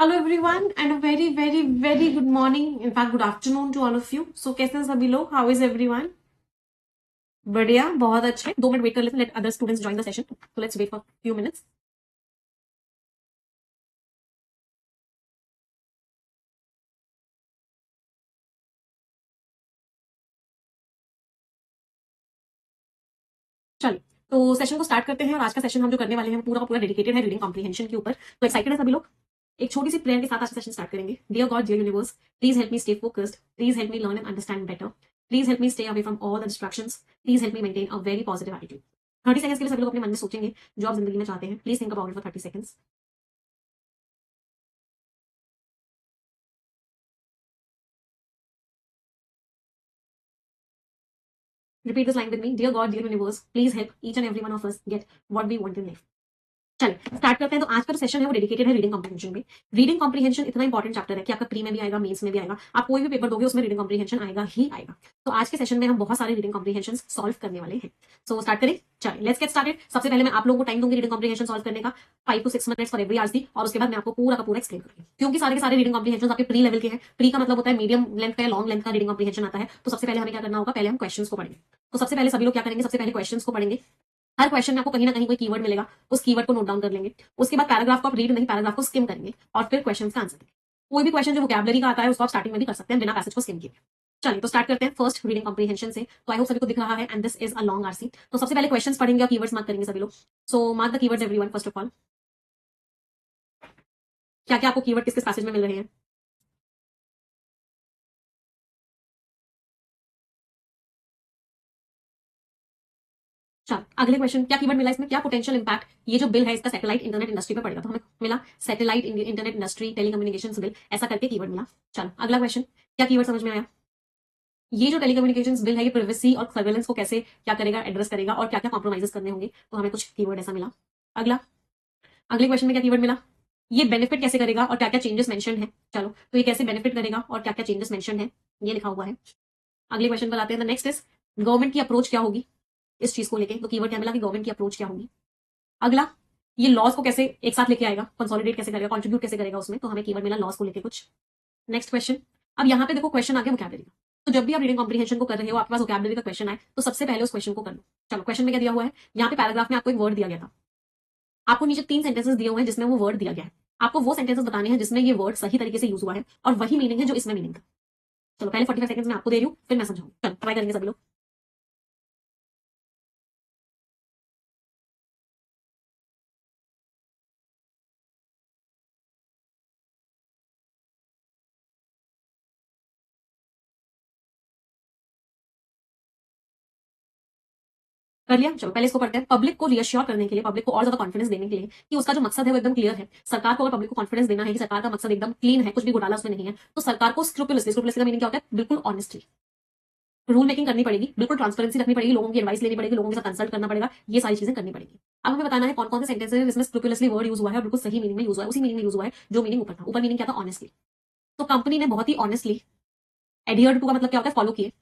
Hello everyone and a very good morning, in fact good afternoon to all of you. So कैसे हैं सभी लोग? How is everyone? बढ़िया, बहुत अच्छे. 2 मिनट वेट कर लेते हैं. Let other students join the session. So let's wait for few minutes. चलिए, तो सेशन को स्टार्ट करते हैं और आज का सेशन हम जो करने वाले हैं पूरा का पूरा डेडिकेटेड है रीडिंग कॉम्प्रिहेंशन के ऊपर. तो एक्साइटेड है सभी लोग? एक छोटी सी प्रेयर के साथ आज का सेशन स्टार्ट करेंगे. Dear God, dear universe, please help me stay focused. Please help me learn and understand better. Please help me stay away from all the distractions. Please help me maintain a very positive attitude. 30 seconds के लिए सभी लोग अपने मन में सोचेंगे जो आप जिंदगी में चाहते हैं. Please think about it for 30 seconds. Repeat this line with me. Dear God, dear universe, please help each and every one of us get what we want in life. चलिए स्टार्ट करते हैं. तो आज का जो सेशन है वो dedicated है रीडिंग कॉम्प्रिहेंशन पे. रीडिंग कॉम्प्रिहेंशन इतना इंपॉर्टेंट चैप्टर है कि आपका प्री में भी आएगा, मेंस में भी आएगा. आप कोई भी पेपर दोगे उसमें रीडिंग कॉम्प्रिहेंशन आएगा ही आएगा. तो आज के सेशन में हम बहुत सारे रीडिंग कॉम्प्रिहेंशन सॉल्व करने वाले हैं. सो स्टार्ट करें. चलिए लेट्स गेट स्टार्टेड. सबसे पहले मैं आप लोगों को टाइम दूंगी रीडिंग कॉम्प्रिहेंशन सॉल्व करने का. 5 to 6 minutes for every RC. और उसके बाद मैं आपको पूरा का पूरा एक्सप्लेन करूंगी क्योंकि सारे के सारे रीडिंग कॉम्प्रिहेंशन आपके प्री लेवल के हैं. प्री का मतलब होता है मीडियम लेंथ का या लॉन्ग लेंथ का रीडिंग कॉम्प्रिहेंशन आता है. तो सबसे पहले हमें क्या करना होगा, पहले हम क्वेश्चंस को पढ़ेंगे. तो सबसे पहले सभी लोग क्या करेंगे, सबसे पहले क्वेश्चंस को पढ़ेंगे. हर क्वेश्चन में आपको कहीं ना कहीं कोई कीवर्ड मिलेगा, उस कीवर्ड को नोट डाउन कर लेंगे. उसके बाद पैराग्राफ को आप रीड नहीं, पैराग्राफ को स्किम करेंगे और फिर क्वेश्चन का आंसर देंगे. कोई भी क्वेश्चन जो वोकैबुलरी का आता है उसको आप स्टार्टिंग में भी कर सकते हैं बिना पैसेज को स्किम किए. चलिए तो स्टार्ट करते हैं फर्स्ट रीडिंग कॉम्प्रिहेंशन से. तो आई होप सभी को दिख रहा है and this is a long RC. तो सबसे पहले क्वेश्चंस पढ़ेंगे और कीवर्ड्स मार्क करेंगे सभी लोग. So mark the keywords everyone. First of all, क्या क्या आपको कीवर्ड किस किस पैसेज में मिल रहे हैं? चलो अगले क्वेश्चन, क्या कीवर्ड मिला इसमें, क्या पोटेंशियल इंपैक्ट ये जो बिल है इसका सैटेलाइट इंटरनेट इंडस्ट्री पे पड़ेगा. तो हमें मिला satellite internet industry telecommunications bill, ऐसा करके कीवर्ड मिला. चलो अगला क्वेश्चन, क्या कीवर्ड समझ में आया? ये जो टेलीकम्युनिकेशंस बिल है ये प्राइवेसी और सर्वेलेंस को कैसे क्या करेगा, एड्रेस करेगा और क्या क्या कॉम्प्रोमाइजेस करने होंगे. तो हमें कुछ कीवर्ड ऐसा मिला. अगला, अगले क्वेश्चन में क्या कीवर्ड मिला, ये बेनिफिट कैसे करेगा और क्या क्या चेंजेस मेंशन है. चलो तो ये कैसे बेनिफिट करेगा और क्या क्या चेंजेस मेंशन है ये लिखा हुआ है. अगले क्वेश्चन पर आते हैं. नेक्स्ट इज गवर्नमेंट की अप्रोच क्या होगी इस चीज को लेके. तो कीवर्ड क्या मिला कि गवर्नमेंट की अप्रोच क्या होगी. अगला, ये लॉस को कैसे एक साथ लेके आएगा, कंसोलिडेट कैसे करेगा, कंट्रीब्यूट कैसे करेगा उसमें. तो हमें कीवर्ड मिला लॉस को लेके कुछ. नेक्स्ट क्वेश्चन, अब यहाँ पे देखो क्वेश्चन आ गया वोकैबुलरी का. तो जब भी आप रीडिंग कॉम्प्रिहेंशन को कर रहे हो, आपके पास वोकैबुलरी का क्वेश्चन आए तो सबसे पहले उस क्वेश्चन को कर लो. चलो क्वेश्चन में क्या दिया हुआ है, यहाँ पे पैराग्राफ में आपको एक वर्ड दिया गया था. आपको नीचे 3 सेंटेंसेस दिए हुए हैं जिसमें वो वर्ड दिया गया है. आपको वो सेंटेंसेस बताने हैं जिसमें ये वर्ड सही तरीके से यूज हुआ है और वही मीनिंग है जो इसमें मीनिंग था. चलो पहले 45 सेकंड्स में आपको दे रही हूँ, फिर मैं समझाऊंगी. चलो ट्राई करेंगे सभी लोग. कर लिया. चलो पहले इसको पढ़ते हैं. पब्लिक को रियश्योर करने के लिए, पब्लिक को और ज्यादा कॉन्फिडेंस देने के लिए कि उसका जो मकसद है वो एकदम क्लियर है. सरकार को अगर पब्लिक को कॉन्फिडेंस देना है कि सरकार का मकसद एकदम क्लीन है, कुछ भी घोटाला उसमें नहीं है, तो सरकार को स्क्रूपुलसली, स्क्रूपुलसली का मीनिंग क्या होता है, बिल्कुल ऑनेस्टली रूल मेकिंग करनी पड़ेगी, बिल्कुल ट्रांसपेरेंसी रखनी पड़ेगी, लोगों की एडवाइस लेनी पड़ेगी, लोगों के साथ कंसल्ट करना पड़ेगा. ये सारी चीजें करनी पड़ेगी. अब हमें बताना है कौन कौन से सेंटेंस है जिसमें स्क्रूपुलसली वर्ड यूज हुआ है और बिल्कुल सही मीनिंग में यूज हुआ है, उसी मीनिंग में यूज हुआ है जो मीनिंग ऊपर था. ऊपर मीनिंग क्या था, ऑनेस्टली. तो कंपनी ने बहुत ही ऑनेस्टली एडियर्ड टू का मतलब क्या होता है, फॉलो किए.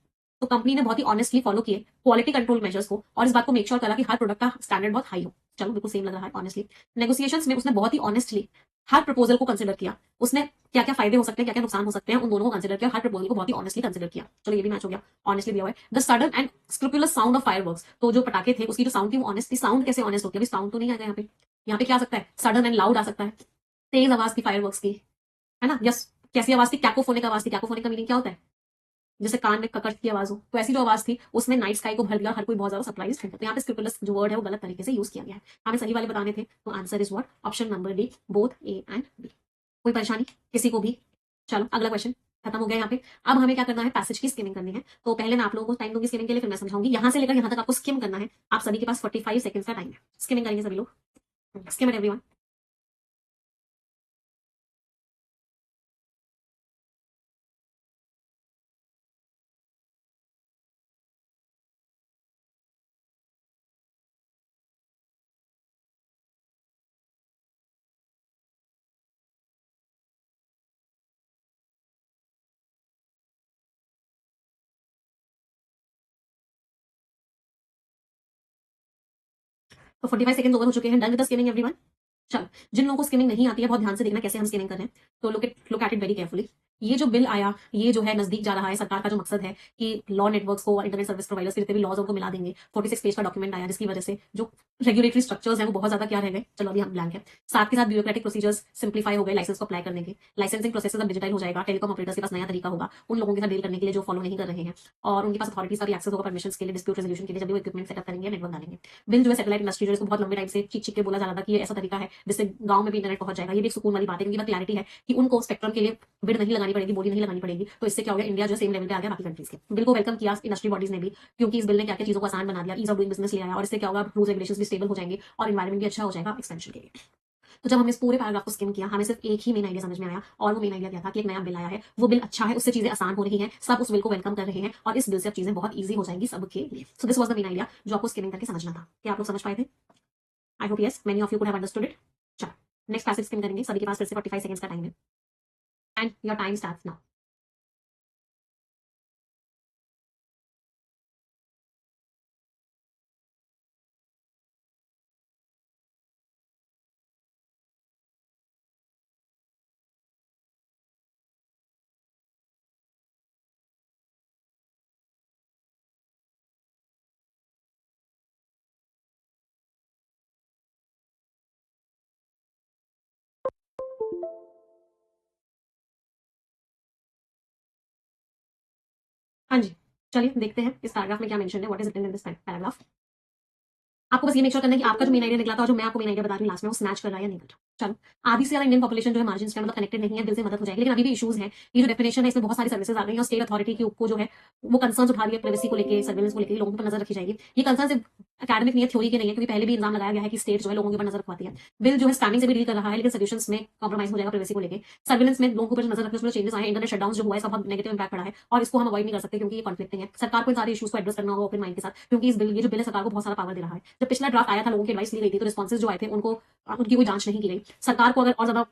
तो कंपनी ने बहुत ही ऑनेस्टली फॉलो किए क्वालिटी कंट्रोल मेजर्स को और इस बात को मेक श्योर करा कि हर प्रोडक्ट का स्टैंडर्ड बहुत हाई हो. चलो बिल्कुल सेम लग रहा है ऑनेस्टली. नेगोशिएशंस में उसने बहुत ही ऑनेस्टली हर प्रपोजल को कंसिडर किया. उसने क्या क्या फायदे हो सकते हैं, क्या क्या नुकसान हो सकते हैं, उन दोनों को कंसिडर किया. हर प्रपोजल को बहुत ही ऑनेस्टली कंसिडर किया. चलो ये भी मैच हो गया, ऑनेस्टली दिया हुआ है. The sudden and scrupulous sound of fireworks, तो जो पटाखे थे उसकी जो साउंड थी वो ऑनेस्टली, साउंड कैसे ऑनेस्ट होती है, अभी साउंड तो नहीं आएगा यहाँ पे. यहाँ पे क्या आ सकता है, सडन एंड लाउड आ सकता है, तेज आवाज थी फायरवर्क्स की, है ना. यस, कैसी आवाज थी, कैकोफोनिक आवाज थी. कैकोफोनिक का मीनिंग क्या होता है, जैसे कान में ककड़ की आवाज हो. तो ऐसी जो आवाज थी उसमें नाइट स्काई को भर दिया, हर कोई बहुत ज्यादा सरप्राइज है. तो यहाँ पे स्क्रूपुलस जो वर्ड है वो गलत तरीके से यूज किया गया है. हमें सही वाले बताने थे. तो answer is what, option number D, both A and B. कोई परेशानी किसी को भी. चलो अगला क्वेश्चन खत्म हो गया यहाँ पे. अब हमें क्या करना है, पैसेज की स्किमिंग करनी है. तो पहले मैं आप लोगों को टाइम दूंगी स्किमिंग के लिए, फिर मैं समझाऊंगी. यहाँ से लेकर यहाँ तक आपको स्किम करना है. आप सभी के पास 45 सेकंड्स का टाइम है. स्किमिंग करेंगे सभी लोग. Scheme it everyone. तो 45 सेकंड ओवर हो चुके हैं. Done with the skimming everyone. चलो, जिन लोगों को स्किमिंग नहीं आती है बहुत ध्यान से देखना कैसे हम स्किमिंग कर रहे हैं। तो look at it very carefully. ये जो बिल आया, ये जो है नजदीक जा रहा है। सरकार का जो मकसद है कि लॉ नेटवर्क्स को और इंटरनेट सर्विस प्रोवाइडर्स के जितने भी लॉज उनको मिला देंगे। 46 पेज का डॉक्यूमेंट आया जिसकी वजह से जो रेगुलेटरी स्ट्रक्चर्स हैं वो बहुत ज्यादा क्या रह गए, चलो अभी हम ब्लैंक है। साथ के साथ ब्यूरोक्रेटिक प्रोसीजर्स सिंप्लीफाई हो गए लाइसेंस को अप्लाई करने के। लाइसेंसिंग प्रोसेस अब डिजिटल हो जाएगा। टेलीकॉम ऑपरेटर्स के पास नया तरीका होगा उन लोगों के साथ डील करने के लिए जो फॉलो नहीं कर रहे हैं, और उनके पास अथॉरिटीज का भी एक्सेस होगा परमिशन के लिए, डिस्प्यूट रेजोल्यूशन के लिए, जब भी वो इक्विपमेंट सेटअप करेंगे, नेटवर्क डालेंगे। बिल जो है सैटेलाइट इंडस्ट्री जो इसको बहुत लंबे टाइम से चीख चीख के बोला जा रहा था कि ये ऐसा तरीका है जिससे गांव में भी इंटरनेट पहुंच जाएगा। ये भी एक सुकून वाली बात है क्योंकि बात क्लैरिटी है कि उनको स्पेक्ट्रम के लिए बिड नहीं लगानी पड़ेगी, बोली नहीं लगानी पड़ेगी। तो इससे क्या हो गया, इंडिया जो सेम लेवल पे आ गया बाकी कंट्रीज के। बिल को वेलकम किया इंडस्ट्री बॉडीज ने भी, क्योंकि इस बिल ने क्या क्या चीजों को आसान बना दिया, ईज ऑफ डूइंग बिजनेस ले आया, और इससे क्या होगा, रूल्स रेगुलेशंस भी स्टेबल हो जाएंगे और एनवायरमेंट भी अच्छा हो जाएगा एक्सपेंशन के लिए। तो जब हमने इस पूरे पैराग्राफ को स्किम किया, हमें सिर्फ एक ही मेन आइडिया समझ में आया, और वो मेन आइडिया क्या था कि एक नया बिल आया है, वो बिल अच्छा है, उससे चीजें आसान हो रही हैं, सब उस बिल को वेलकम कर रहे हैं, और इस बिल से अब चीजें बहुत ईजी हो जाएंगी सबके लिए। So this was the main idea जो आपको स्किमिंग करके समझना था। क्या आप लोग समझ पाए थे? I hope yes, many of you could have understood it. चलो, नेक्स्ट पैसेज स्किम करेंगे। सभी के पास फिर से 45 सेकंड्स का टाइम है, and your time starts now. हाँ जी, चलिए देखते हैं इस पैराग्राफ में क्या मेंशन है, what is written in this paragraph. आपको बस ये मेक श्योर करना है कि आपका जो मेन आइडिया निकला था और जो मैं आपको मेन आइडिया बता रही हूँ लास्ट में, वो स्नैच कर रहा है या नहीं कर रहा। चलो, आधी से ज्यादा इंडियन पॉपुलेशन जो है मार्जिन से मतलब कनेक्टेड नहीं है, बिल से मदद हो जाएगी, लेकिन अभी भी इश्यूज हैं। ये जो डेफिनेशन है इसमें बहुत सारी सर्विसेज आ गई हैं, और स्टेट अथॉरिटी की को जो है वो कंसर्न उठा रही है प्राइवेसी को लेकर, सर्वेलेंस को लेकर, लोगों पर नजर रखी जाएगी। ये कंसर्न सिर्फ अकेडमिक नहीं है, थ्योरी के नहीं है, क्योंकि पहले भी इल्जाम लगाया गया है कि स्टेट जो है लोगों के ऊपर नजर रखवाती है। बिल जो है स्पैमिंग से भी डील कर रहा है, लेकिन सोल्यूशंस में कॉम्प्रोमाइज हो जाएगा प्राइवेसी को लेकर। सर्वेलेंस में लोगों के ऊपर नजर रखने उसमें चेंजेस आए, इंटरनेट शटडाउन जो हुआ है, सब बहुत नेगेटिव इंपैक्ट पड़ा है, और इसको हम अवॉइड नहीं कर सकते क्योंकि ये कॉन्फ्लिक्टिंग है। सरकार को इन सारे इश्यूज को एड्रेस करना होगा ओपन माइंड के साथ, क्योंकि इस बिल ये जो बिल है सरकार को बहुत सारा पावर दे रहा है। जब पिछला ड्राफ्ट आया था, लोगों की एडवाइस ली गई थी, तो रिस्पॉन्सेज जो आए थे उनको उनकी कोई जांच नहीं की गई। सरकार को अगर और ज्यादा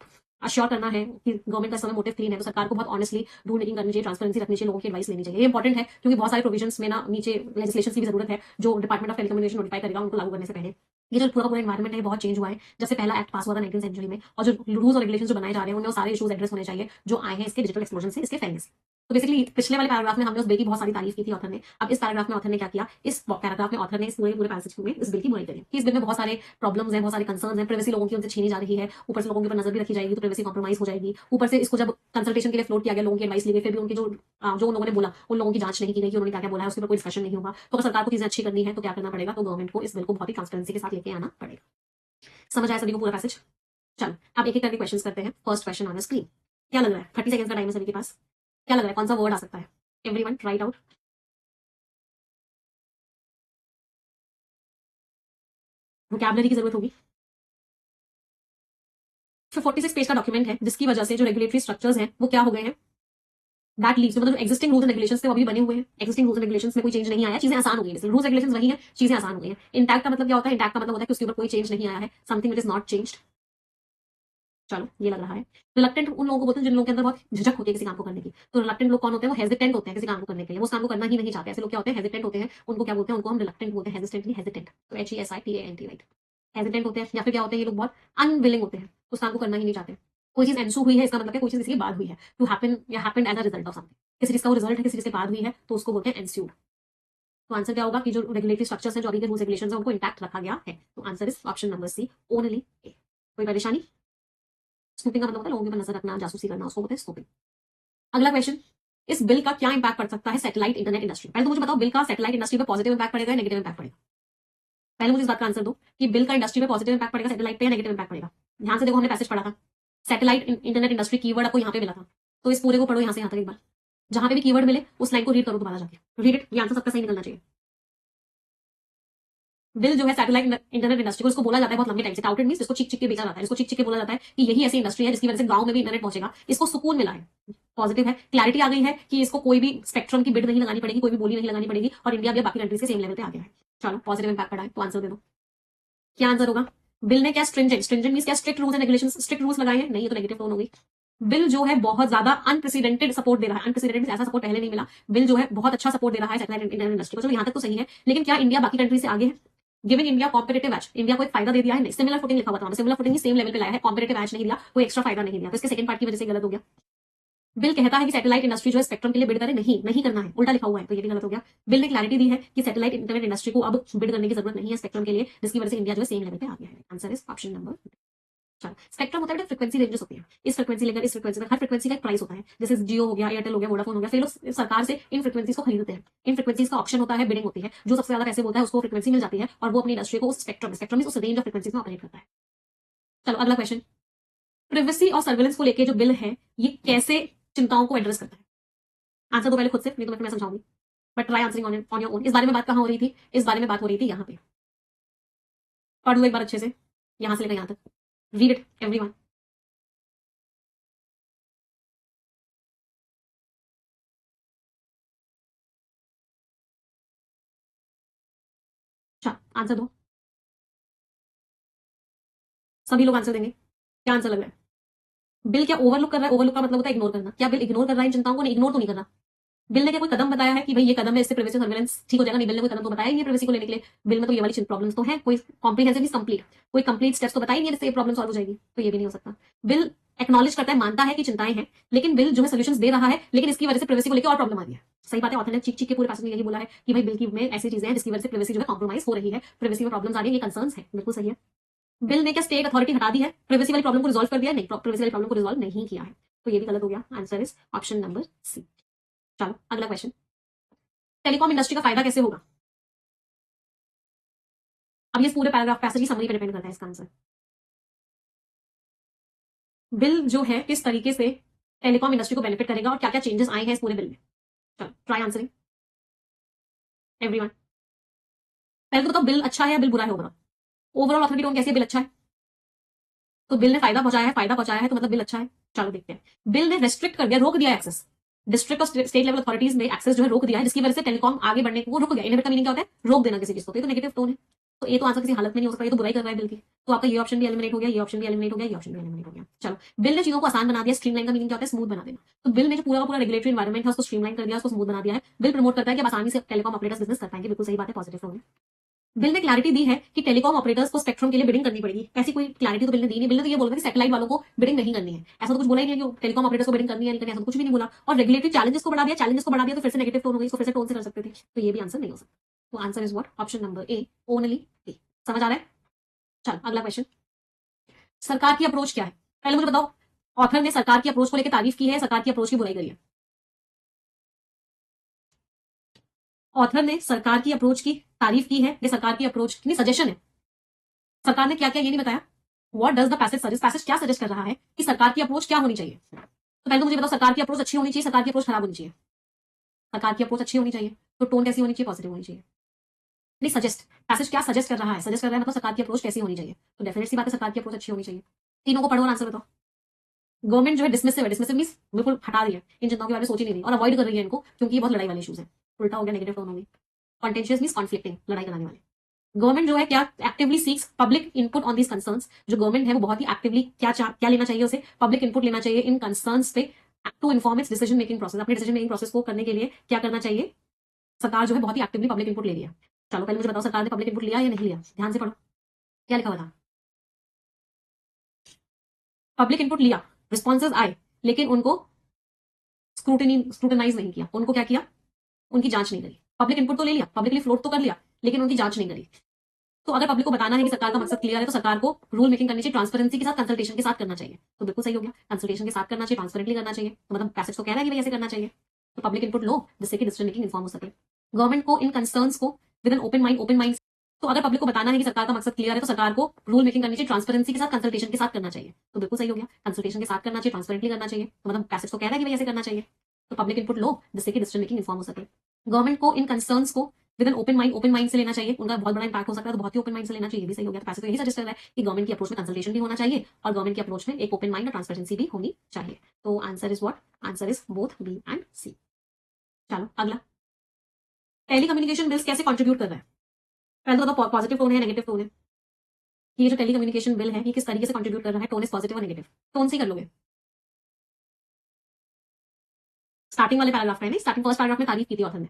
अश्योर करना है कि गवर्नमेंट का समय मोटिव क्लीन है, तो सरकार को बहुत ऑनेस्टली रूल मेकिंग करनी चाहिए, ट्रांसपेरेंसी रखनी चाहिए, लोगों की एडवाइस लेनी चाहिए। ये इंपॉर्टेंट है क्योंकि बहुत सारे प्रोविजंस में ना नीचे लेजिस्लेशन की भी जरूरत है, जो डिपार्टमेंट ऑफ टेलीकम्युनिकेशन नोटिफाई करेगा उनको लागू करने से पहले। ये जो पूरा एनवायरमेंट है बहुत चेंज हुआ है जब से पहला एक्ट पास हुआ था 19th सेंचुरी में, और जो रूल्स और रेगुलेशंस जो बनाए जा रहे हैं उनमें वो सारे इश्यूज एड्रेस होने चाहिए जो आए हैं इसके डिजिटल एक्सप्लोजन से, इसके फैलने से। तो बेसिकली पिछले वाले पैराग्राफ में हमने उस बिल की बहुत सारी तारीफ की थी ऑथर ने। अब इस पैराग्राफ में ऑथर ने क्या किया, इस पैराग्राफ में ऑथर ने इस पूरे पैसेज में इस बिल की बुराई करी कि इस बिल में बहुत सारे प्रॉब्लम्स हैं, बहुत सारे कंसर्न्स हैं, प्राइवेसी लोगों की उनसे छीनी जा रही है, ऊपर से लोगों के ऊपर नजर भी रखी जाएगी, तो प्राइवेसी कॉम्प्रोमाइज हो जाएगी। ऊपर से इसको जब कंसल्टेशन के लिए फ्लोट किया गया, लोगों की एडवाइस ली गई, फिर भी उनके जो उन लोगों ने बोला उन लोगों की जांच नहीं की गई कि उन्होंने क्या क्या बोला है, उसके ऊपर कोई डिस्कशन नहीं होगा। तो अगर सरकार को चीजें अच्छी करनी है तो क्या करना पड़ेगा, तो गवर्नमेंट को इस बिल को बहुत ही ट्रांसपेरेंसी के साथ लेके आना पड़ेगा। समझ आया सभी को पूरा पैसेज? चलो, अब एक एक करके क्वेश्चंस करते हैं। First question on screen. क्या लग रहा है, 30 सेकंड का टाइम है सभी के पास। क्या लग रहा है, कौन सा वर्ड आ सकता है? Everyone right out. वोकैबुलरी की जरूरत होगी। फिर 46 पेज का डॉक्यूमेंट है जिसकी वजह से जो रेगुलेटरी स्ट्रक्चर्स हैं वो क्या हो गए हैं, दैट लीव्स, मतलब जो एक्जिस्टिंग रूल्स एंड रेगुलेशंस थे वो अभी बने हुए हैं। एक्जिस्टिंग रूल्स एंड रेगुलेशंस में कोई चेंज नहीं आया, चीजें आसान हो गई हैं। रूल्स रेगुलेशंस वही है, चीजें आसान हो गई हैं। इंटैक्ट का मतलब क्या होता है, इंटैक्ट का मतलब होता है कि उसके ऊपर कोई चेंज नहीं आया है, something which is not changed. चलो, ये लग रहा है। रिलक्टेंट उन लोगों को बोलते हैं जिन लोगों के अंदर बहुत झिझक होती है किसी काम को करने की। तो रिलक्टेंट लोग कौन होते हैं, वो हेजिटेंट होते हैं किसी काम को करने के लिए, वो उस काम को करना ही नहीं चाहते। ऐसे लोग क्या होते हैं, हेजिटेंट होते हैं। उनको क्या बोलते हैं, उनको हम रिलक्टेंट बोलते हैं, हेजिटेंट नहीं, हेजिटेंट। तो HESITANT, राइट। हेजिटेंट होते हैं, या फिर क्या होते हैं, ये लोग बहुत अनविलिंग होते हैं, उस काम को करना ही नहीं चाहते। कोई चीज एंसू हुई है, इसका मतलब है कोई चीज इसी के बाद हुई है, टू हैपन या happened as a result of something. किसी चीज का वो रिजल्ट है, किसी चीज के बाद हुई है, तो उसको बोलते हैं एंस्यूड। तो आंसर क्या होगा कि जो रेगुलेटरी स्ट्रक्चर्स हैं, जो अभी के रूल्स रेगुलेशंस हैं, उनको इंटैक्ट रखा गया है। तो answer is option number C, only A. कोई परेशानी? स्नूपिंग का मतलब होता है लोगों के ऊपर नजर रखना, जासूसी करना, उसको बोलते हैं स्नूपिंग। अगला क्वेश्चन, इस बिल का क्या इंपैक्ट पड़ सकता है सैटेलाइट इंटरनेट इंडस्ट्री। पहले तो मुझे बताओ, बिल का सैटेलाइट इंडस्ट्री पे पॉजिटिव इंपैक्ट पड़ेगा या नेगेटिव इंपैक्ट पड़ेगा। पहले मुझे इस बात का आंसर दो कि बिल का इंडस्ट्री पे पॉजिटिव इंपैक्ट पड़ेगा सैटेलाइट पे या नेगेटिव इंपैक्ट पड़ेगा। ध्यान से देखो, हमने पैसेज पढ़ा था, सैटेलाइट इंटरनेट इंडस्ट्री कीवर्ड आपको यहाँ पे मिला था, तो इस पूरे को पढ़ो यहाँ से यहाँ तक एक बार। जहां पे भी कीवर्ड मिले उस लाइन को रीड करो दोबारा जाके, रीड इट। ये आंसर सबका सही निकलना चाहिए। बिल जो है सैटेलाइट इंटरनेट इंडस्ट्री को, इसको बोला जाता है बहुत लंबे टाइम से, टाउटेड मींस इसको चिक चिक के बेचा जाता है, इसको चिक चिक के बोला जाता है कि यही ऐसी इंडस्ट्री है जिसकी वजह से गांव में भी इंटरनेट पहुंचेगा, इसको सुकून मिला है, पॉजिटिव है। क्लैरिटी आ गई है कि इसको कोई भी स्पेक्ट्रम की बिड नहीं लगानी पड़ेगी, कोई भी बोली नहीं लगानी पड़ेगी, और इंडिया भी बाकी कंट्रीज के सेम लेवल पे आ गया है। चलो, पॉजिटिव इंपैक्ट पड़ा है, तो आंसर दे दो। क्या आंसर होगा? बिल ने क्या स्ट्रिंजेंट मींस क्या strict rules and regulations, strict rules लगाए हैं? नहीं, ये तो नेगेटिव टोन हो गई। बिल जो है बहुत ज्यादा अनप्रेसिडेंटेड सपोर्ट दे रहा है, अनप्रेसिडेंटेड ऐसा सपोर्ट पहले नहीं मिला। बिल जो है बहुत अच्छा सपोर्ट दे रहा है सैटेलाइट इंटरनेट इंडस्ट्री को। चलो, यहाँ तक तो सही है, लेकिन क्या इंडिया बाकी कंट्री से आगे है? Giving India competitive edge, India को एक फायदा दे दिया है, नहीं सिमिलर फुटिंग लिखा हुआ था, सिमिलर फुटिंग सेम लेवल पे लाया है, कॉम्पिटेटिव एज नहीं दिया, कोई एक्स्ट्रा फायदा नहीं दिया, तो इसके सेकंड पार्ट की वजह से गलत हो गया। बिल कहता है कि सैटेलाइट इंडस्ट्री जो है स्पेक्ट्रम के लिए बिड करे, नहीं नहीं करना है, उल्टा लिखा हुआ है, तो ये भी गलत हो गया। बिल ने क्लैरिटी दी है कि सैटेलाइट इंटरनेट इंडस्ट्री को अब बिड करने की जरूरत नहीं है स्पेक्ट्रम के लिए, जिसकी वजह से इंडिया जो है सेम लेवल पे आ गया है। Answer is option number. चलो, स्पेक्ट्रम होता है फ्रीक्वेंसी रेंजेस होती है, इस फ्रीक्वेंसी लेकर इस फ्रीक्वेंसी तक, हर फ्रीक्वेंसी का एक प्राइस होता है, जैसे जियो हो गया, एयरटेल हो गया, वोडाफोन हो गया, फिर लोग सरकार से इन फ्रीक्वेंसीज को खरीदते हैं, इन फ्रीक्वेंसीज का ऑप्शन होता है, बिडिंग होती है, जो सबसे ज्यादा पैसे बोलता है उसको फ्रीक्वेंसी मिल जाती है और वो अपनी इंडस्ट्री को उस स्पेक्ट्रम उस रेंज ऑफ फ्रीक्वेंसीज में ऑपरेट करता है। चलो अगला क्वेश्चन, प्रिवेसी और सर्वेलेंस को लेकर जो बिल है ये कैसे चिंताओं को एड्रेस करता है? आंसर तो पहले खुद से, नहीं तो मैं समझाऊंगी, but try answering on your own. इस बारे में बात कहां हो रही थी? इस बारे में बात हो रही थी यहाँ पे, पढ़ लो एक बार अच्छे से, यहां से लेकर यहां तक, रीड इट एवरीवन। अच्छा आंसर दो, सभी लोग आंसर देंगे, क्या आंसर लग रहा है? बिल क्या ओवरलुक कर रहा है? ओवरलुक का मतलब होता है इग्नोर करना, क्या बिल इग्नोर कर रहा है इन चिंताओं को? नहीं, इग्नोर तो नहीं करना। बिल ने क्या कोई कदम बताया है कि भाई ये कदम है, इससे प्रिवेसी सर्वेलेंस ठीक हो जाएगा? नहीं, बिल ने कोई कदम तो बताया ही नहीं प्रिवेसी को लेने के लिए। बिल में तो ये वाली प्रॉब्लम्स तो है, कोई कॉम्प्रिहेंसिव कंप्लीट, कोई कंप्लीट स्टेप्स तो बताई नहीं है जिससे ये प्रॉब्लम सॉल्व हो जाएगी, तो ये भी नहीं हो सकता। बिल एक्नॉलेज करता है, मानता है कि चिंताएं हैं, लेकिन बिल जो है सोल्यूशंस दे रहा है, लेकिन इसकी वजह से प्रिवेसी को लेकर और प्रॉब्लम आ रही है। सही बात है, ऑथर ने चीख चीख के पूरे पैसेज में यही बोला है कि भाई बिल की में ऐसी चीजें हैं जिसकी वजह से प्रिवेसी जो है कॉम्प्रोमाइज हो रही है, प्रिवेसी में प्रॉब्लम्स आ रही है, ये कंसर्न्स है, बिल्कुल सही है। बिल ने क्या स्टेट अथॉरिटी हटा दी है? प्रिवेसी वाली प्रॉब्लम को रिजॉल्व कर दिया? नहीं, प्रिवेसी वाली प्रॉब्लम को रिजॉल्व नहीं किया है, तो ये भी गलत हो गया। Answer is option number C. चलो अगला क्वेश्चन, टेलीकॉम इंडस्ट्री का फायदा कैसे होगा? अब ये पूरे पैराग्राफ पैसेज की समरी पर डिपेंड करता है इसका आंसर। बिल जो है किस तरीके से टेलीकॉम इंडस्ट्री को बेनिफिट करेगा और क्या क्या चेंजेस आए हैं इस पूरे बिल में? चलो ट्राई आंसरिंग एवरीवन। पहले तो बताओ बिल अच्छा है या बिल बुरा है? ओवरऑल ओवरऑल ऑथोरिटी टोन कैसी है? बिल अच्छा है, तो बिल ने फायदा पहुंचाया है, फायदा पहुंचाया है तो मतलब बिल अच्छा है। चलो देखते हैं, बिल ने रेस्ट्रिक्ट कर दिया, रोक दिया एक्सेस, डिस्ट्रिक्ट और स्टेट लेवल अथॉरिटीज में एक्सेस जो है रोक दिया है, जिसकी वजह से टेलीकॉम आगे बढ़ने को वो रुक गया। इनहिबिट का मीनिंग क्या होता है? रोक देना किसी चीज को, तो ये तो नेगेटिव टोन है, तो ये तो आंसर किसी हालत में नहीं हो सकता, ये तो बुराई कर रहा है बिल की, तो आपका ये ऑप्शन भी एलिमिनेट हो गया, ये ऑप्शन भी एलिमिनेट हो गया, ये ऑप्शन भी एलिमिनेट हो गया। चलो, बिल ने चीजों को आसान बना दिया, स्ट्रीमलाइन का मीनिंग क्या होता है? स्मूथ बना देना, तो बिल ने जो पूरा का पूरा रेगुलेटरी एनवायरमेंट है उसको स्ट्रीमलाइन कर दिया, उसको स्मूथ बना दिया है। बिल प्रमोट करता है कि आप आसानी से टेलीकॉम ऑपरेटर्स बिजनेस कर पाएंगे, बिल्कुल सही बात है, पॉजिटिव टोन है। बिल ने क्लैरिटी दी है कि टेलीकॉम ऑपरेटर्स को स्पेक्ट्रम के लिए बिडिंग करनी पड़ेगी, ऐसी कोई क्लैरिटी तो बिल ने दी नहीं। बिल ने तो ये बोला कि सैटेलाइट वालों को बिडिंग नहीं करनी है, ऐसा तो कुछ बोला ही नहीं कि टेलीकॉम ऑपरेटर्स को बिडिंग करनी है नहीं करनी, ऐसा तो कुछ भी नहीं बोला। और रेगुलेटरी चैलेंजेस को बढ़ा दिया, चैलेंजेस को बढ़ा दिया तो फिर से नेगेटिव टोन हो गई, इसको फिर से टोन से कर सकते थे, तो ये भी आंसर नहीं हो सकता। तो answer is what? Option number A, only A. समझ आ रहा है? चलो अगला क्वेश्चन, सरकार की अप्रोच क्या है? पहले मुझे बताओ, ऑथर ने सरकार की अप्रोच को लेकर तारीफ की है, सरकार की अप्रोच की बुराई करी है? ऑथर ने सरकार की अप्रोच की तारीफ की है या सरकार की अप्रोच नहीं सजेशन है? सरकार ने क्या क्या ये नहीं बताया। What does the passage suggest? Passage क्या सजेस्ट कर रहा है कि सरकार की अप्रोच क्या होनी चाहिए? तो पहले तो मुझे बताओ, सरकार की अप्रोच अच्छी होनी चाहिए, सरकार की अप्रोच खराब होनी चाहिए? सरकार की अप्रोच अच्छी होनी चाहिए, तो टोन कैसी होनी चाहिए? पॉजिटिव होनी चाहिए। नहीं, सजेस्ट, पैसेज क्या सजेस्ट कर रहा है? सजेस्ट कर रहा है मतलब सरकार की अप्रोच कैसी होनी चाहिए, तो डेफिनेट सी बात है सरकार की अप्रोच अच्छी होनी चाहिए। तीनों को पढ़ो और आंसर बताओ। गवर्नमेंट जो है डिसमिसिव है, डिसमिसिव मींस बिल्कुल हटा रही है, इन चिंताओं के बारे में सोच ही नहीं रही और अवॉइड कर रही है इनको, क्योंकि ये बहुत लड़ाई वाले इश्यूज है। उल्टा हो गया, नेगेटिव टोन होगी। कॉन्टेंशियस मींस कॉन्फ्लिक्टिंग, लड़ाई कराने वाले। गवर्नमेंट जो है क्या actively seeks public input on these concerns, जो गवर्नमेंट है वो बहुत ही एक्टिवली क्या लेना चाहिए, उसे पब्लिक इनपुट लेना चाहिए इन कंसर्न्स पे, to inform its decision making process. अपने डिसीजन मेकिंग प्रोसेस को करने के लिए क्या करना चाहिए? सरकार जो है बहुत ही एक्टिवली पब्लिक इनपुट ले लिया। चलो पहले मुझे बताओ, सरकार ने पब्लिक इनपुट लिया या नहीं लिया? ध्यान से पढ़ो, क्या लिखा हुआ था? पब्लिक इनपुट लिया, रिस्पॉन्सेज आए, लेकिन उनको स्क्रूटनाइज नहीं किया, उनको क्या किया? उनकी जांच नहीं करी। पब्लिक इनपुट तो ले लिया, पब्लिकली फ्लोट तो कर लिया, लेकिन उनकी जांच नहीं करी। तो अगर पब्लिक को बताना है कि सरकार का मकसद क्लियर है, तो सरकार को रूल मेकिंग करनी चाहिए ट्रांसपेरेंसी के साथ, कंसल्टेशन के साथ करना चाहिए, तो बिल्कुल सही हो गया, कंसल्टेशन के साथ करना चाहिए, ट्रांसपेरेंटली करना चाहिए, तो मतलब पैसेज तो कह रहा है कि भाई ऐसे करना चाहिए, तो पब्लिक इनपुट लो जिससे कि डिसीजन मेकिंग इन्फॉर्म हो सके। गवर्नमेंट को इन कंसर्न्स को विद एन ओपन माइंड, तो अगर पब्लिक को बताना है कि सरकार का मकसद क्लियर है, तो सरकार को रूल मेकिंग करनी चाहिए ट्रांसपेरेंसी के साथ, कंसल्टेशन के साथ करना चाहिए, तो बिल्कुल सही हो गया, कंसल्टेशन के साथ करना चाहिए, ट्रांसपेरेंटली करना चाहिए, तो मतलब पैसेज तो कह रहा है कि भाई ऐसे करना चाहिए, तो पब्लिक इनपुट लो जिससे कि डिसीजन मेकिंग इन्फॉर्म हो सके। गवर्नमेंट को इन कंसर्न्स को विद एन ओपन माइंड से लेना चाहिए, उनका बहुत बड़ा इंपैक्ट हो सकता है, तो बहुत ही ओपन माइंड से लेना चाहिए, भी सही हो गया। तो पैसे तो यही सजेस्ट कर रहा है कि गवर्नमेंट की अप्रोच में कंसल्टेशन भी होना चाहिए और गवर्नमेंट की अप्रोच में एक ओपन माइंड और ट्रांसपेरेंसी भी होनी चाहिए, तो answer is what? Answer is both B and C. चलो अगला, टेलीकम्युनिकेशन बिल्स कैसे कंट्रीब्यूट कर रहा है? पहले तो बताओ पॉजिटिव टोन है नेगेटिव टोन है? ये जो टेलीकम्युनिकेशन बिल है ये किस तरीके से कंट्रीब्यूट कर रहा है? टोन इज पॉजिटिव और नेगेटिव, टोन से कर लोगे। स्टार्टिंग वाले पैराग्राफ में नहीं, स्टार्टिंग फर्स्ट पैराग्राफ में तारीफ की थी ऑथर ने,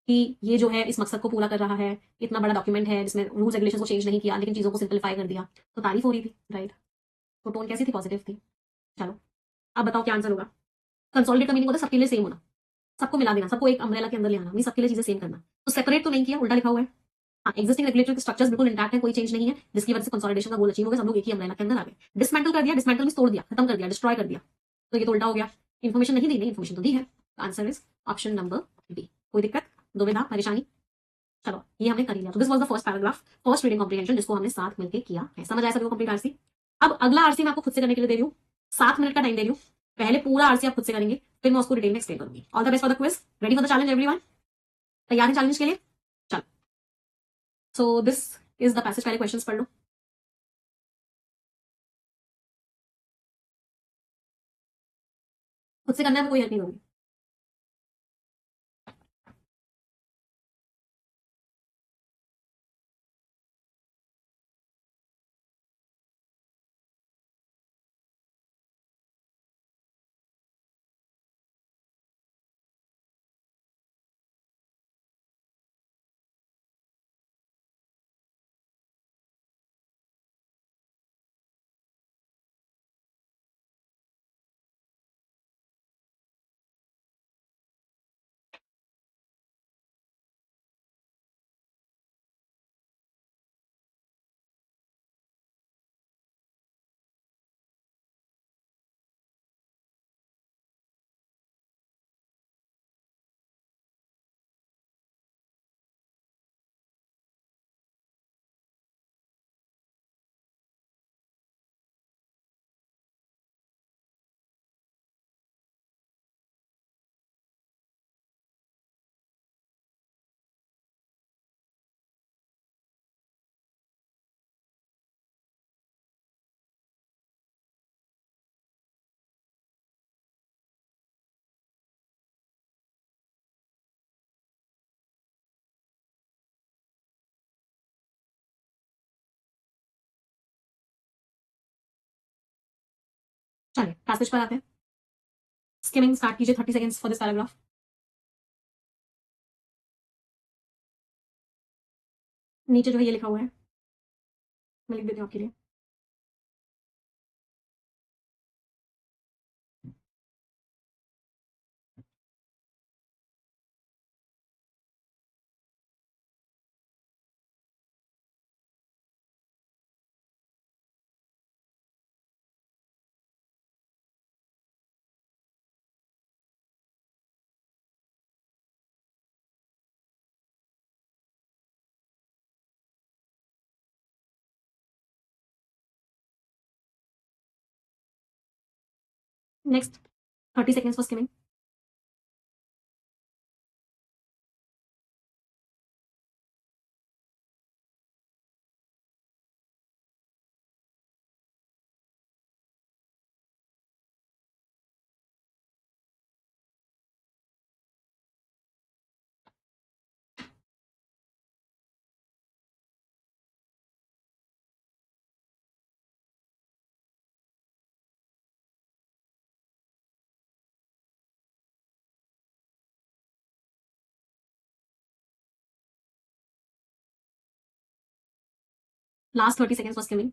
कि ये जो है इस मकसद को पूरा कर रहा है, इतना बड़ा डॉक्यूमेंट है जिसमें रूल्स रेगुलेशन को चेंज नहीं किया लेकिन चीज़ों को सिंप्लीफाई कर दिया, तो तारीफ हो रही थी, राइट? तो टोन कैसी थी? पॉजिटिव थी। चलो, अब बताओ क्या आंसर होगा? कंसोलिडेट का मीनिंग होता है सबके लिए सेम होना, सबको मिला देना, सबको एक अम्ब्रेला के अंदर ले आना, नहीं सबके लिए चीजें सेम करना। तो सेपरेट तो नहीं किया, उल्टा लिखा हुआ है। हाँ, एक्जिस्टिंग रेगुलेटरी स्ट्रक्चर्स बिल्कुल इंटैक्ट है, कोई चेंज नहीं है, जिसकी वजह से कंसोलिडेशन का गोल अचीव हो गया, सब लोग एक ही अम्ब्रेला के अंदर आ गए। डिसमेंटल कर दिया, डिसमेंटल मींस तोड़ दिया, खत्म कर दिया, डिस्ट्रॉय कर दिया, तो ये तो उल्टा हो गया। इन्फॉर्मेशन नहीं दी, नहीं इन्फॉर्मेशन तो दी है। Answer is option number B. कोई दिक्कत, दुविधा, परेशानी? चलो, ये हमने कर लिया। तो this was the first paragraph, first reading comprehension, जिसको हमने साथ मिलकर किया है। समझ आया सभी को कंप्लीट आरसी? अब अगला आरसी मैं आपको खुद से करने के लिए दे रही हूँ, 7 मिनट का टाइम दे रही हूँ। पहले पूरा आरसी आप खुद से करेंगे, फिर मैं उसको डिटेल में एक्सप्लेन करूंगी। All the best for the quiz. Ready for the challenge everyone? तैयार है चैलेंज के लिए? चलो, so this is the passage, पहले क्वेश्चंस पढ़ लो। खुद से करना है, मैं कोई हेल्प नहीं करूंगी। चलिए पैसेज पर आते हैं। स्किमिंग स्टार्ट कीजिए, 30 सेकेंड्स फॉर दिस पैराग्राफ। नीचे जो है ये लिखा हुआ है, मैं लिख देती हूँ आपके लिए। Next 30 seconds for skimming. Last 30 seconds for skimming.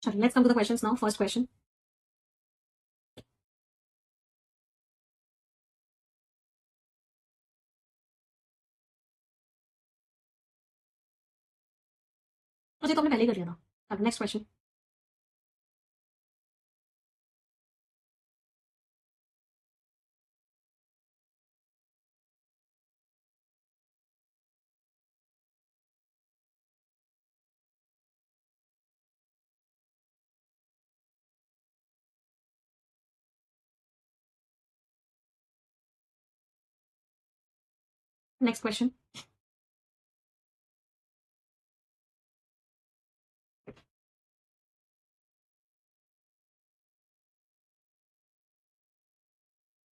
चलिए, let's come to the questions now. First question, मुझे तो हमने पहले ही कर लिया था। अब next question. Next question,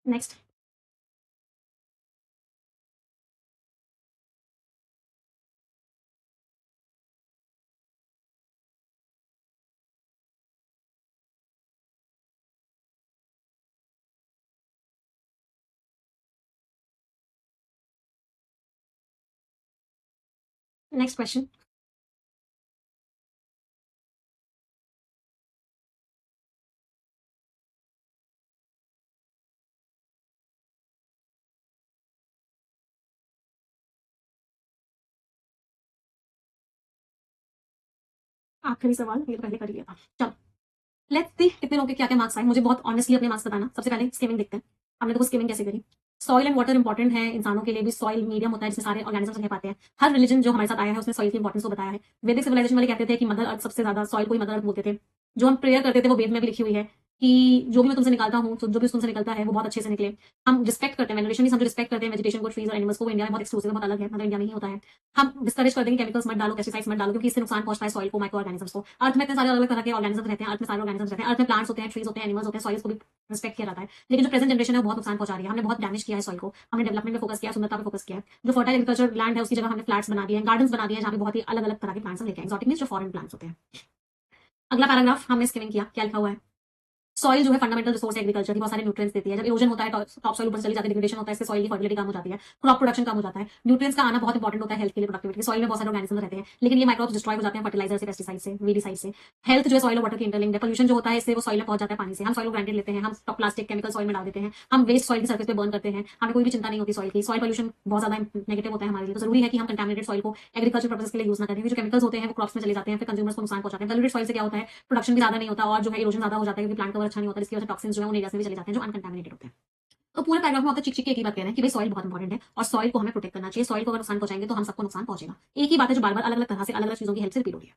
next next question, आखिरी सवाल, ये तो पहले कर लिया था। चलो लेट्स सी कितने लोगों के क्या क्या मार्क्स आए। मुझे बहुत ऑनेस्टली अपने मार्क्स बताना। सबसे पहले स्किमिंग देखते हैं, हमने देखो स्किमिंग कैसे करी। सॉइल एंड वाटर इंपॉर्टेंट है इंसानों के लिए भी। सॉइल मीडियम होता है जिसमें सारे ऑर्गेनिजम्स रह पाते हैं। हर रिलीजन जो हमारे साथ आया है उसने सॉइल की इंपॉर्टेंस को बताया है। वैदिक सिविलाइजेशन वाले कहते थे कि मदर अर्थ सबसे ज्यादा, सॉइल को ही मदर अर्थ बोलते थे। जो हम प्रेयर करते थे वो वेद में भी लिखी हुई है कि जो भी मैं तुमसे निकालता हूँ, जो भी तुमसे निकलता है वो बहुत अच्छे से निकले। हम रिस्पेक्ट करते हैं, वेनरेशन हम रिस्पेक्ट करते हैं वेजिटेशन को, ट्रीज और एनिमल्स को। इंडिया में बहुत एक्सक्लूसिव, बहुत अलग है, मतलब इंडिया में ही होता है। हम डिस्करेज करते हैं केमिकल्स मत डालो, पेस्टिसाइड्स मत डालो, क्योंकि इससे नुकसान पहुंचता है सॉइल को, माइक्रो ऑर्गेनिजम्स को। अर्थ में इतने सारे अलग अलग तरह के ऑर्गेनिजम्स रहते हैं, अर्थ में सारे ऑर्गेनिजम्स रहते हैं, अर्थ में प्लांट्स होते हैं, ट्रीज होते हैं, एनिमल्स होते हैं, सॉइल्स को भी रिस्पेक्ट किया जाता है। लेकिन जो प्रेजेंट जनरेशन है वो बहुत नुकसान पहुंचा रही है। हमने बहुत डैमेज किया है सॉइल को, हमने डेवलपमेंट पे फोकस किया है, सुंदरता पे फोकस किया है। जो फर्टाइल एग्रीकल्चर लैंड है उसकी जगह हमने फ्लैट्स बना दिए हैं, गार्डन्स बना दिए हैं, जहाँ पे बहुत ही अलग अलग तरह के प्लांट्स हम लेके आए। एक्सोटिक मींस जो फॉरेन प्लांट्स होते हैं। अगला पैराग्राफ हमने स्किमिंग किया, क्या लिखा हुआ है। सॉइल जो है फंडामेंटल रिसोर्स है एग्रीकल्चर की, बहुत सारे न्यूट्रिएंट्स देती है। जब इरोजन होता है, टॉप सॉइल ऊपर चली जाती है, डिग्रेडेशन होता है, इससे सॉइल की फर्टिलिटी कम हो जाती है, क्रॉप प्रोडक्शन कम हो जाता है। न्यूट्रिएंट्स का आना बहुत इंपॉर्टेंट होता है हेल्थ के लिए, प्रोडक्टिविटी। सॉइल में बहुत सारे ऑर्गेनिज्म रहते हैं, लेकिन ये माइक्रोब्स डिस्ट्रॉय हो जाते हैं फर्टिलाइजर से, पेस्टिसाइड से, वीडिसाइड से। हेल्थ जो है सॉइल और वाटर की इंटरलिंक्ड है। पोल्यूशन जो होता है इससे वो सॉइल में पहुंच जाता है पानी से। हम सॉइल को ग्रांटेड लेते हैं, हम प्लास्टिक केमिकल सॉइल में डाल देते हैं, हम वेस्ट सॉइल की सर्फेस पे बर्न करते हैं, हमें कोई भी चिंता नहीं होती सॉइल की। सॉइल पोल्यूशन बहुत ज्यादा नेगेटिव होता है हमारे लिए। तो जरूरी है कि हम कंटामिनेटेड सॉइल को एग्रीकल्चर पर्पस के लिए यूज ना करें, क्योंकि जो केमिकल्स होते हैं वो क्रॉप्स में चले जाते हैं, फिर कंज्यूमर्स को नुकसान पहुंचाते हैं। पोल्यूटेड सॉइल से क्या होता है, प्रोडक्शन भी ज्यादा नहीं होता और जो है इरोजन ज्यादा हो जाता है, क्योंकि प्लांट कवर अच्छा नहीं होता, जिसकी वजह से टॉक्सिन्स जो है उन एरियाज में भी चले जाते हैं जो अनकंटामिनेटेड होते हैं। तो पूरे पैराग्राफ में चिक चिक एक ही बात कह रहे हैं कि भाई सॉइल बहुत इंपॉर्टेंट है और सॉइल को हमें प्रोटेक्ट करना चाहिए। सॉइल को अगर नुकसान पहुंचाएंगे तो हम सबको नुकसान पहुंचेगा। एक ही बात है जो बार बार अलग अलग तरह से अलग अलग चीजों की हेल्प से रिपीट हो रही है।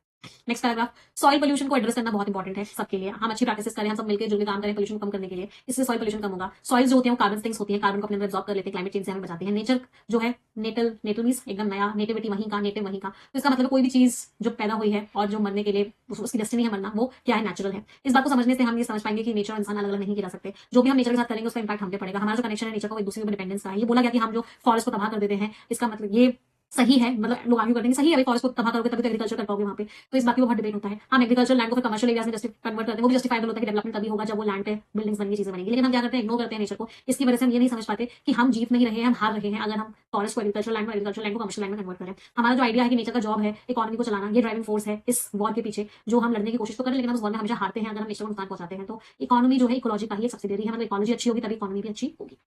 नेक्स्ट पैराग्राफ, सॉइल पोल्यूशन को एड्रेस करना बहुत इंपॉर्टेंट है सबके लिए। हम अच्छी प्रैक्टिस करें, हम सब मिलकर जुलकर काम करें पोल्यूशन को कम करने के लिए, इससे सॉइल पोल्यूशन कम होगा। सॉइल जो होती है वो कार्बन सिंक्स होती है, कार्बन को अपने अंदर एब्जॉर्ब कर लेते हैं, क्लाइमेट चेंज से हमें बचाते हैं। नेचर जो है नेटल, नेटल मींस एकदम नया, नेटिविटी वहीं का, नेटिव वहीं का। तो इसका मतलब कोई भी चीज जो पैदा हुई है और जो मरने के लिए उसकी डेस्टिनी है मरना, वो क्या है, नेचुरल है। इस बात को समझने से हम ये समझ पाएंगे कि नेचर और इंसान अलग अलग नहीं गिरा सकते। जो भी हम नेचर के साथ करेंगे उसका इंपैक्ट हम पे पड़ेगा। हमारा जो कनेक्शन है नेचर का, वो एक दूसरे के डिपेंडेंस का है। ये बोला गया कि हम जो फॉरेस्ट को तबाह कर देते हैं, इसका मतलब ये सही है, मतलब लोग आर्ग्यू करते हैं सही है भाई, फॉरेस्ट को तबाह करोगे तभी तो एग्रीकल्चर कर पाओगे वहां पे। तो इस बात की बहुत डिबेट होता है। हम एग्रीकल्चर लैंड को फिर कमर्शियल एरियाज में कन्वर्ट करते हैं, वो भी जस्टिफाइबल होता है कि डेवलपमेंट तभी होगा जब वो लैंड पे बिल्डिंग्स बनेंगी, चीजें बनेंगी। लेकिन हम क्या करते हैं, इग्नोर करते हैं नेचर को। इसकी वजह से हम ये नहीं समझ पाते कि हम जीत नहीं रहे हैं, हम हार रहे हैं अगर हम फॉरेस्ट को एग्रीकल्चर लैंड और एग्रीकल्चर लैंड को कमर्शियल लैंड में कन्वर्ट करें। हमारा जो आइडिया है कि नेचर का जॉब है इकोनॉमी को चलाना, ये ड्राइविंग फोर्स है इस वॉर के पीछे, जो हम लड़ने की कोशिश तो करें लेकिन हम उस वॉर में हमेशा हारते हैं अगर हम नेचर को नुकसान पहुंचाते हैं। तो इकोनॉमी जो है इकोलॉजी का ही एक सब्सिडियरी है, मतलब इकोलॉजी अच्छी होगी तभी इकोनॉमी भी अच्छी होगी।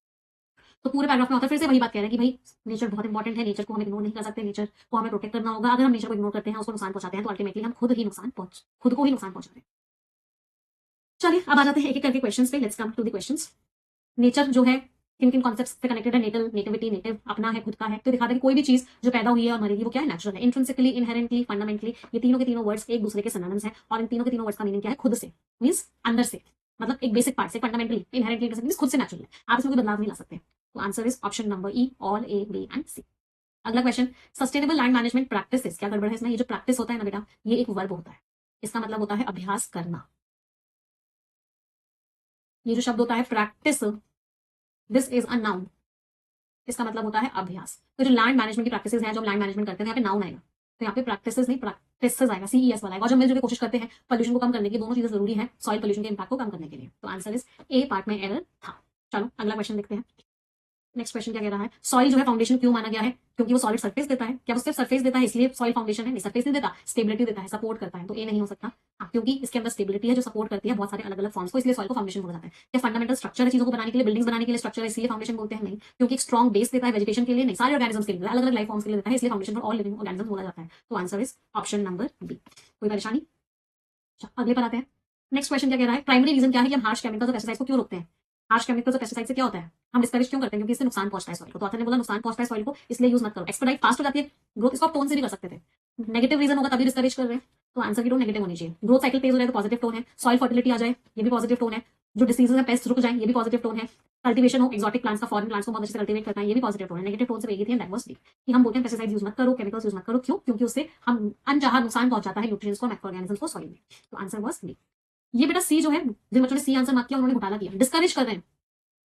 तो पूरे पैराग्राफ में ऑथर फिर से वही बात कह रहे हैं कि भाई नेचर बहुत इंपॉर्टेंट है, नेचर को हम इग्नोर नहीं कर सकते, नेचर को हमें प्रोटेक्ट करना होगा। अगर हम नेचर को इग्नोर करते हैं, उसको नुकसान पहुंचाते हैं, तो अल्टीमेटली हम खुद को ही नुकसान पहुंचा रहे हैं। चलिए अब आ जाते हैं एक एक करके क्वेश्चंस पे। Let's come to the questions. Nature जो है किन किन कॉन्सेप्ट्स से कनेक्टेड है, नेटल, नेटिविटी, नेटिव अपना है, खुद का है। तो दिखा दे कि कोई भी चीज जो पैदा हुई है और मरेगी वो क्या है, नेचुरल है। इंट्रिंसिकली, इनहेरेंटली, फंडामेंटली, ये तीनों के तीनों वर्ड्स एक दूसरे के सिनोनिम्स हैं और इन तीनों के तीनों वर्ड्स का मीनिंग क्या है, खुद से, मींस अंदर से, मतलब एक बेसिक पार्ट से। फंडामेंटली, इनहेरेंटली मींस खुद से नेचुरल है, आप इसमें कोई बदलाव नहीं ला सकते। तो answer is option number E, all A, B and C. अगला question, sustainable land management practices, क्या गड़बड़ है इसमें। ये जो प्रैक्टिस होता है ना बेटा, ये एक वर्ब होता है, इसका मतलब होता है अभ्यास करना। ये जो शब्द होता है practice, this is a noun, इसका मतलब होता है अभ्यास। तो जो लैंड मैनेजमेंट की प्रैक्टिसेस हैं, जो हम लैंड मैनेजमेंट करते हैं, यहाँ पे नाउन आएगा, तो यहाँ पे प्रैक्टिसेस नहीं प्रैक्टिसेस आएगा, सीईएस वाला आएगा। और जब मिलजुल के कोशिश करते हैं पोल्यूशन को कम करने की, दोनों चीजें जरूरी है सॉइल पोल्यूशन के इंपैक्ट को कम करने के लिए। तो आंसर इज ए, पार्ट में एरर था। चलो अगला क्वेश्चन देखते हैं। नेक्स्ट क्वेश्चन क्या कह रहा है, सॉइल जो है फाउंडेशन क्यों माना गया है, क्योंकि वो सॉलिड सरफेस देता है। क्या वो सिर्फ सरफेस देता है इसलिए सॉइल फाउंडेशन है, नहीं, सरफेस नहीं देता, स्टेबिलिटी देता है, सपोर्ट करता है। तो ए नहीं हो सकता। हाँ, क्योंकि इसके अंदर स्टेबिलिटी है जो सपोर्ट करती है बहुत सारे अलग अलग फॉर्म्स को, इसलिए सॉइल को फाउंडेशन बोला जाता है। क्या फंडामेंटल स्ट्रक्चर है चीजों को बनाने के लिए, बिल्डिंग्स बनाने के लिए स्ट्रक्चर है इसलिए फाउंडेशन बोलते हैं, नहीं, क्योंकि एक स्ट्रॉन्ग बेस देता है वेजिटेशन के लिए, नहीं, सारे ऑर्गेनिजम्स के लिए, अलग अलग लाइफ फॉर्म्स के लिए देता है, इसलिए foundation for all living organisms बोला जाता है। तो answer is option number B. कोई परेशानी। अगले पर आते हैं। नेक्स्ट क्वेश्चन क्या कह रहा है, प्राइमरी रीजन क्या है कि हम हार्श केमिकल्स और पेस्टिसाइड्स को क्यों रोकते हैं। हार्श केमिकल्स और पेस्टिसाइड से क्या होता है, हम डिस्करेज क्यों करते हैं, क्योंकि इससे नुकसान पहुंचता है सॉइल को। तो ऑथर ने बोला नुकसान पहुंचता है सॉइल को, इसलिए यूज मत करो। एक्सपर्टाइट फास्ट हो जाती है, ग्रोथ इसको आप टोन से भी कर सकते थे। नेगेटिव रीजन होगा तभी डिस्करेज कर रहे हैं, तो आंसर की टोन नेगेटिव होनी चाहिए। ग्रोथ साइकिल तेज हो जाए तो पॉजिटिव टोन है। सॉइल फर्टिलिटी आ जाए, ये भी पॉजिटिव टोन है। जो डिसीजेज है, पेस्ट रुक जाए, ये भी पॉजिटिव टोन है। कल्टीवेशन हो, एक्सोटिक प्लांट्स का, फॉरेन प्लांट्स को बहुत अच्छे से कल्टीवेट करना है, ये भी पॉजिटिव टोन है। नेगेटिव टोन से ये थी, दैट वाज डी, कि हम बोलते हैं पेस्टिसाइड्स यूज मत करो, केमिकल्स यूज मत करो। क्यों? क्योंकि उससे हम अनचाहा नुकसान पहुंचाता है न्यूट्रिएंट्स को, माइक्रो ऑर्गेनिजम्स को, सॉइल में। तो आंसर वाज डी। ये बेटा सी जो है, जिन बच्चों ने सी आंसर मार्क किया उन्होंने घोटाला किया, डिस्करेज कर रहे हैं।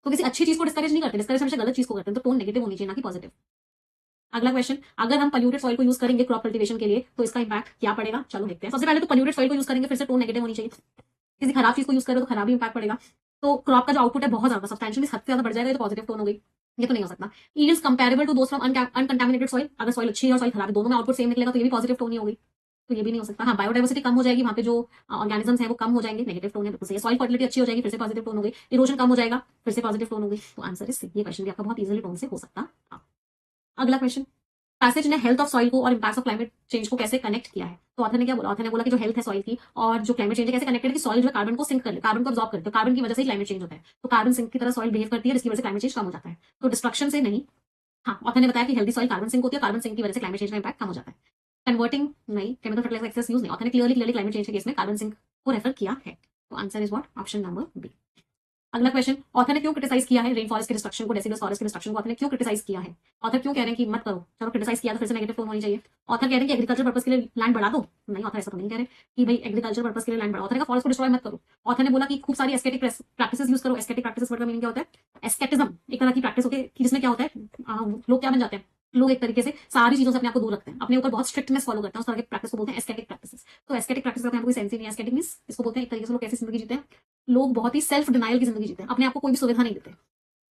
तो किसी अच्छी चीज को डिस्करेज नहीं करते, डिस्करेज हमेशा गलत चीज को करते हैं। तो टोन नेगेटिव होनी चाहिए, ना कि पॉजिटिव। अगला क्वेश्चन, अगर हम पॉल्यूटेड सॉइल को यूज करेंगे क्रॉप कल्टीवेशन के लिए तो इसका इंपैक्ट क्या पड़ेगा? चलो देखते हैं। सबसे पहले तो पॉल्यूटेड सॉइल को यूज करेंगे, फिर से टोन नेगेटिव होनी चाहिए। किसी खराब चीज को यूज करें तो खराब ही इंपैक्ट पड़ेगा। तो क्रॉप का जो आउटपुट है बहुत ज्यादा सब्सटेंशियली हद से ज्यादा बढ़ जाएगा, तो पॉजिटिव टोन हो गई। ये तो नहीं हो सकता। Yields comparable to those from uncontaminated soil, अगर सॉइल अच्छी है और सॉइल खराब है, दोनों में आउटपुट सेम निकलेगा, तो ये भी पॉजिटिव टोन ही होगी। तो ये भी नहीं हो सकता। हाँ, बायोडाइवर्सिटी कम हो जाएगी, वहां पे जो ऑर्गेनिजम्स हैं वो कम हो जाएंगे, नेगेटिव टोन है, बिल्कुल सही है। सॉइल फर्टिलिटी अच्छी हो जाएगी, फिर से पॉजिटिव टोन हो गई। इरोजन कम हो जाएगा, फिर से पॉजिटिव टोन हो गई। तो आंसर इज सी। ये क्वेश्चन भी आपका बहुत इजीली टोन से हो सकता था। अगला क्वेश्चन, पैसेज ने हेल्थ ऑफ सॉइल को और इंपैक्ट्स ऑफ क्लाइमेट चेंज को कैसे कनेक्ट किया है? तो ऑथर ने क्या बोला? ऑथर ने बोला कि जो हेल्थ है सॉइल की और जो क्लाइमेट चेंज है कैसे कनेक्टेड है, कि सॉइल जो कार्बन को सिंक कर ले, कार्बन को अब्सॉर्ब करते हैं, कार्बन की वजह से ही क्लाइमेट चेंज होता है। तो कार्बन सिंक की तरह सॉइल बिहेव करती है, जिसकी वजह से क्लाइमेट चेंज कम हो जाता है। तो डिस्ट्रक्शन से नहीं। हाँ, ऑथर ने बताया कि हेल्दी सॉइल कार्बन सिंक होती है, कार्बन सिंक की वजह से क्लाइमेट चेंज का इंपैक्ट कम हो जाता है। कन्वर्टिंग नहीं, केमिकल फर्टिलाइजर एक्सेस यूज नहीं। ऑथर ने क्लियरली क्लाइमेट चेंज के केस में कार्बन सिंक को रेफर किया है। तो answer is what? Option number B. अगला क्वेश्चन, ऑथर ने क्यों क्रिटिसाइज किया है रेन फॉरेस्ट के डिस्ट्रक्शन को, डेसिडस फॉरेस्ट के डिस्ट्रक्शन को? ऑथर ने क्यों क्रिटिसाइज किया है? ऑथर क्यों कह रहे हैं कि मत करो? चलो क्रिटिसाइज किया तो फिर से नेगेटिव टोन होनी चाहिए। ऑथर कह रहे हैं कि एग्रीकल्चर पर्पस के लिए लैंड बढ़ा दो। नहीं, ऑथर ऐसा तो नहीं कह रहे कि भाई एग्रीकल्चर पर्पस के लिए लैंड बढ़ाओ। ऑथर ने कहा फॉरेस्ट को डिस्ट्रॉय मत करो। ऑथर ने बोला कि खूब सारी एस्थेटिक प्रैक्टिसेस यूज करो। एस्थेटिक प्रैक्टिसेस वर्ड का मीनिंग क्या होता है? एस्थेटिज्म एक तरह की प्रैक्टिस होती है, जिसमें क्या होता है, लोग क्या बन जाते हैं, लोग एक तरीके से सारी चीजों से अपने आप को दूर रखते हैं, अपने ऊपर बहुत स्ट्रिक्टनेस फॉलो करते हैं। उस तरह की प्रैक्टिस को बोलते हैं एस्थेटिक प्रैक्टिसेस। तो एस्थेटिक प्रैक्टिस का कोई सेंस ही नहीं है। एस्थेटिक मींस इसको बोलते हैं एक तरीके से लोग कैसी जिंदगी जीते हैं, लोग बहुत ही सेल्फ डिनायल की जिंदगी जीते हैं, अपने आप को कोई भी सुविधा नहीं देते,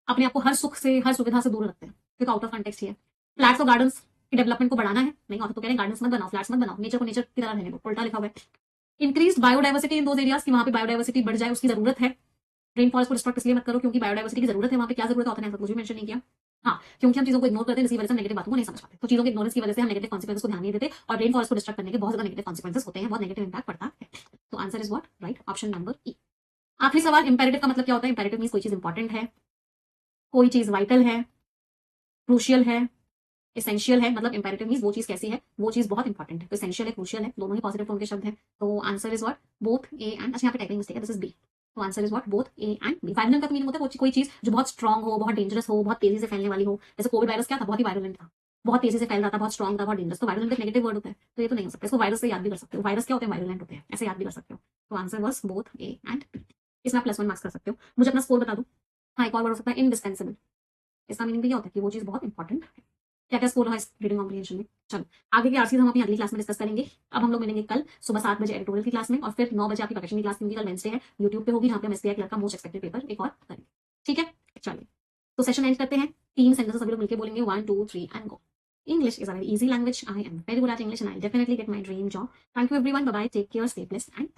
अपने आप को हर सुख से, हर सुविधा से दूर रखते हैं, क्योंकि आउट ऑफ कॉन्टेक्स्ट ही है। फ्लैट्स और गार्डन्स की डेवलपमेंट को बढ़ाना है? नहीं, ऑथर तो कह रहे हैं गार्डन्स मत बनाओ, फ्लैट्स मत बनाओ, नेचर को नेचर की तरह रहने दो, उल्टा लिखा हुआ है। Increase biodiversity in those areas, की वहां पे बायोडाइवर्सिटी बढ़ जाए, उसकी जरूरत है। रेन फॉरेस्ट को डिस्ट्रॉय इसलिए मत करो क्योंकि बायोडाइवर्सिटी की जरूरत है वहां पे। क्या जरूरत है? ऑथर ने कुछ भी मेंशन नहीं किया। हाँ, क्योंकि हम चीजों को इग्नोर करते हैं, इसी वजह से नेगेटिव बातों को नहीं समझ पाते। तो चीजों के इग्नोरेंस की वजह से हम नेगेटिव कॉन्सिक्वेंसेस को ध्यान नहीं देते, और रेन फॉरेस्ट को डिस्ट्रॉय करने के बहुत ज्यादा नेगेटिव कॉन्सिक्वेंसेस होते हैं, बहुत नेगेटिव इंपैक्ट पड़ता है। तो answer is what? Right, option number ई। आखिरी सवाल, इंपेरेटिव का मतलब क्या होता है? इंपेरेटिव मींस कोई चीज इंपॉर्टेंट है, कोई चीज वाइटल है, क्रूशियल है, एसेंशियल है। मतलब इंपेरेटिव मींस वो चीज कैसी है, वो चीज बहुत इंपॉर्टेंट है। तो एसेंशियल है, क्रूशियल है, दोनों ही पॉजिटिव फॉर्म के शब्द हैं। तो answer is what? Both A and. अच्छा, यहाँ पे टाइपिंग मिस्टेक है, दिस इज बी। तो answer is what? Both A and B. Virulent का मीनिंग होता है कोई चीज जो बहुत स्ट्रॉन्ग हो, बहुत डेंजरस हो, बहुत तेजी से फैलने वाली हो। जैसे कोविड वायरस क्या था? बहुत ही वायरलेंट था, बहुत तेजी से फैल रहा था, बहुत स्ट्रॉन्ग था, बहुत डेंजरस। तो वायरलेंट एक नेगेटिव वर्ड होता है, तो ये तो नहीं हो सकता। इसको वायरस से याद भी कर सकते हो। वायरस क्या होते हैं? वायरलेंट होते हैं, ऐसे याद भी कर सकते हो। तो answer was both A and B. इसमें आप +1 मार्क्स कर सकते हो। मुझे अपना स्कोर बता दो। हाँ, एक और वर्ड हो सकता है इंडिस्पेंसिबल। इसका मीनिंग भी क्या होता है? कि वो चीज बहुत इंपॉर्टेंट है। क्या क्या स्कोर रहा इस रीडिंग कॉम्प्रिहेंशन में? चलो, आगे की आरसीज हम अपनी अगली क्लास में डिस्कस करेंगे। अब हम लोग मिलेंगे कल सुबह 7 बजे एडिटोरियल की क्लास में, और फिर 9 बजे आपकी प्रोफेशन की क्लास, क्योंकि कल वेंसडे है, यूट्यूब पे होगी, जहाँ पे हम एसबीआई क्लर्क का मोस्ट एक्सपेक्टेड पेपर एक और करेंगे। ठीक है, चलिए तो सेशन एंड करते हैं। 3 सेंटेंसेस सभी लोग मिलकर बोलेंगे, 1 2 3 and go. English is a very easy language. I am very good at English and I'll definitely get my dream job. Thank you everyone. Bye bye. Take care. Stay blessed and